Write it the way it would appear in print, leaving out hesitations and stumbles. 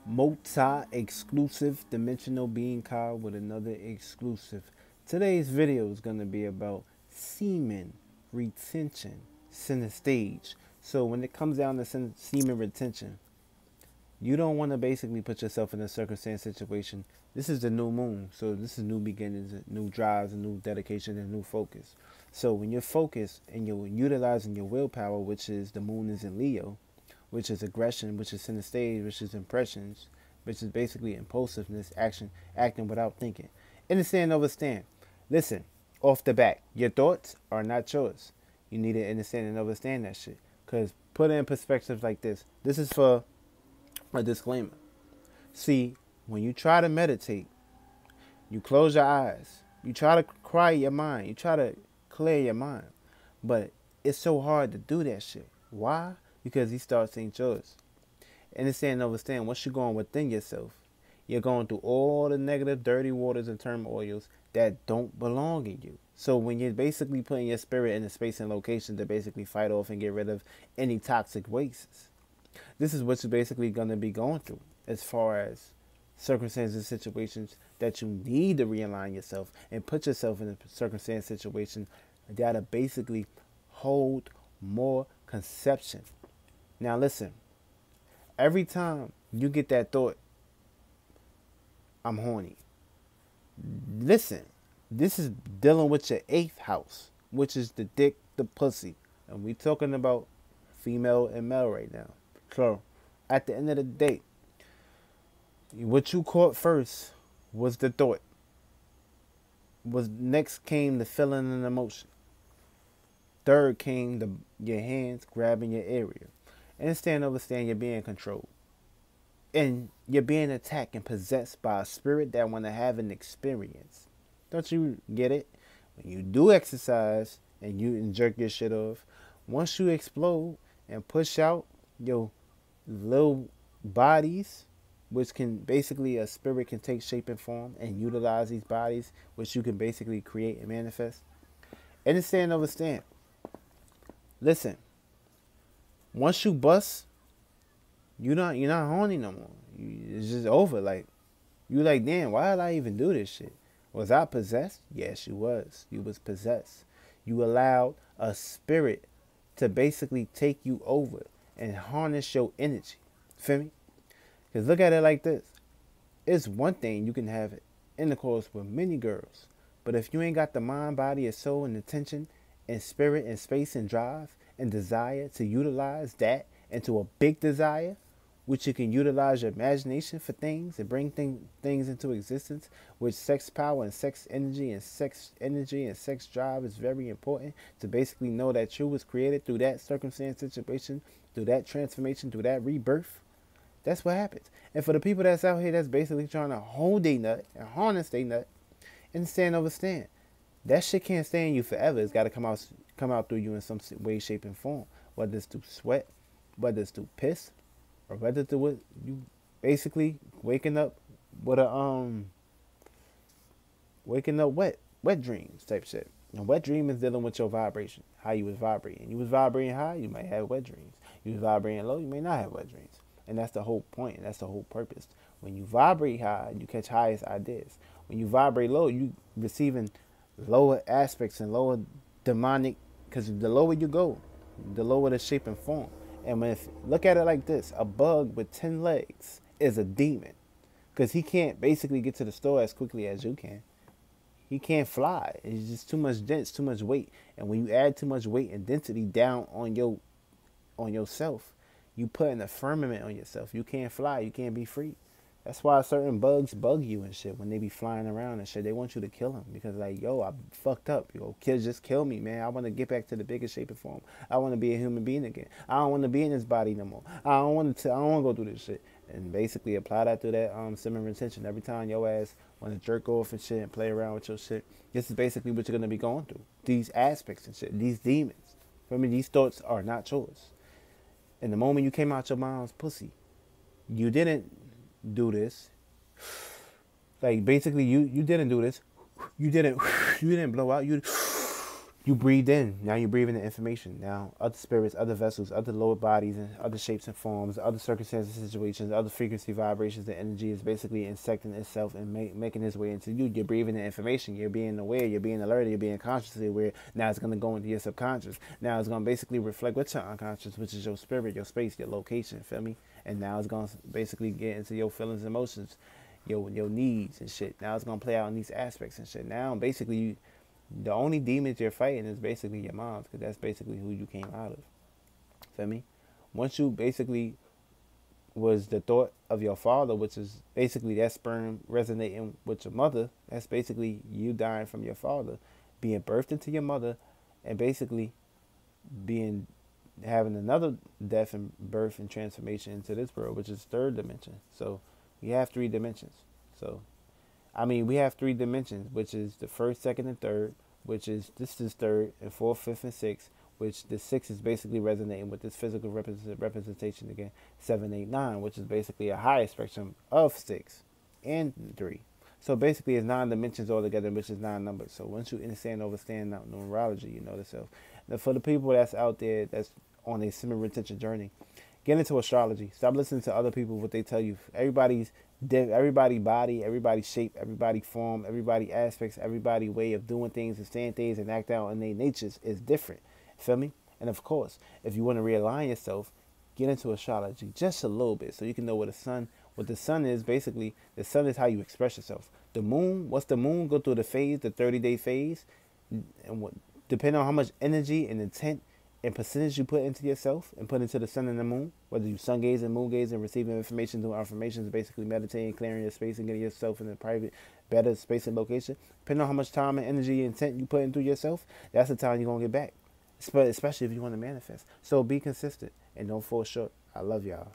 Multi-exclusive dimensional being car with another exclusive. Today's video is going to be about semen retention, center stage. So when it comes down to semen retention, you don't want to basically put yourself in a circumstance situation. This is the new moon, so this is new beginnings, new drives, new dedication, and new focus. So when you're focused and you're utilizing your willpower, which is the moon is in Leo, which is aggression, which is center stage, which is impressions, which is basically impulsiveness, action, acting without thinking. Understand, understand. Listen, off the back, your thoughts are not yours. You need to understand and understand that shit. Because put it in perspective like this. This is for a disclaimer. See, when you try to meditate, you close your eyes. You try to quiet your mind. You try to clear your mind. But it's so hard to do that shit. Why? Because these thoughts ain't yours. Understand and understand, once you're going within yourself, you're going through all the negative, dirty waters and turmoils that don't belong in you. So when you're basically putting your spirit in a space and location to basically fight off and get rid of any toxic wastes, this is what you're basically going to be going through as far as circumstances and situations that you need to realign yourself and put yourself in a circumstance situation that'll basically hold more conception. Now listen, every time you get that thought, I'm horny. Listen, this is dealing with your 8th house, which is the dick, the pussy. And we talking about female and male right now. So, at the end of the day, what you caught first was the thought. Next came the feeling and emotion. Third came your hands grabbing your area. Understand, understand, you're being controlled. And you're being attacked and possessed by a spirit that want to have an experience. Don't you get it? When you do exercise and you jerk your shit off, once you explode and push out your little bodies, which can basically, a spirit can take shape and form and utilize these bodies, which you can basically create and manifest. Understand, understand. Listen, once you bust, you're not horny no more. It's just over. Like, you like, damn, why did I even do this shit? Was I possessed? Yes, you was. You was possessed. You allowed a spirit to basically take you over and harness your energy. Feel me? Because look at it like this. It's one thing you can have intercourse with many girls. But if you ain't got the mind, body, and soul, and attention, and spirit, and space, and drive, and desire to utilize that into a big desire, which you can utilize your imagination for things and bring things into existence, which sex power and sex energy and sex drive is very important to basically know that you was created through that circumstance, situation, through that transformation, through that rebirth. That's what happens. And for the people that's out here that's basically trying to hold their nut and harness their nut, understand, understand, that shit can't stay in you forever. It's got to come out through you in some way, shape, and form. Whether it's through sweat, whether it's through piss, or whether through you basically waking up with wet dreams type shit. And wet dream is dealing with your vibration, how you was vibrating. You was vibrating high, you might have wet dreams. You was vibrating low, you may not have wet dreams. And that's the whole point, and that's the whole purpose. When you vibrate high, you catch highest ideas. When you vibrate low, you receiving lower aspects and lower demonic, because the lower you go, the lower the shape and form. And look at it like this, a bug with 10 legs is a demon, because he can't basically get to the store as quickly as you can. He can't fly. It's just too much dense, too much weight. And when you add too much weight and density down on yourself, you put a firmament on yourself. You can't fly. You can't be free. That's why certain bugs bug you and shit when they be flying around and shit. They want you to kill them because, like, yo, I fucked up. Yo, kids, just kill me, man. I want to get back to the biggest shape and form. I want to be a human being again. I don't want to be in this body no more. I don't want to go through this shit. And basically apply that to that semen retention. Every time your ass want to jerk off and shit and play around with your shit, this is basically what you're going to be going through. These aspects and shit. These demons. For me, these thoughts are not yours. And the moment you came out your mom's pussy, you didn't do this. Like, basically, you didn't do this. You didn't blow out. You You breathed in. Now you're breathing the information. Now other spirits, other vessels, other lower bodies, and other shapes and forms, other circumstances, situations, other frequency vibrations, the energy is basically insecting itself and making its way into you. You're breathing the information. You're being aware. You're being alerted. You're being consciously aware. Now it's going to go into your subconscious. Now it's going to basically reflect what's your unconscious, which is your spirit, your space, your location. Feel me? And now it's going to basically get into your feelings and emotions, your needs and shit. Now it's going to play out in these aspects and shit. Now basically the only demons you're fighting is basically your mom's, because that's basically who you came out of. Feel me? Once you basically was the thought of your father, which is basically that sperm resonating with your mother, that's basically you dying from your father, being birthed into your mother, and basically being having another death and birth and transformation into this world, which is third dimension. So we have three dimensions. So we have three dimensions, which is the first, second, and third, which is this is third, and fourth, fifth, and sixth, which the sixth is basically resonating with this physical representation again, 7, 8, 9, which is basically a higher spectrum of 6 and 3. So basically it's 9 dimensions altogether, which is 9 numbers. So once you understand numerology, you know the self. Now for the people that's out there that's on a semen retention journey, get into astrology. Stop listening to other people, what they tell you. Everybody body, everybody shape, everybody form, everybody aspects, everybody way of doing things and saying things and act out in their natures is different. Feel me? And of course, if you want to realign yourself, get into astrology just a little bit so you can know what the sun is. Basically, the sun is how you express yourself. The moon, what's the moon? Go through the 30-day phase. And depending on how much energy and intent and percentage you put into yourself and put into the sun and the moon, whether you sun gaze and moon gaze and receiving information through affirmations, basically meditating, clearing your space and getting yourself in a private, better space and location, depending on how much time and energy and intent you put into yourself, that's the time you're going to get back, especially if you want to manifest. So be consistent and don't fall short. I love y'all.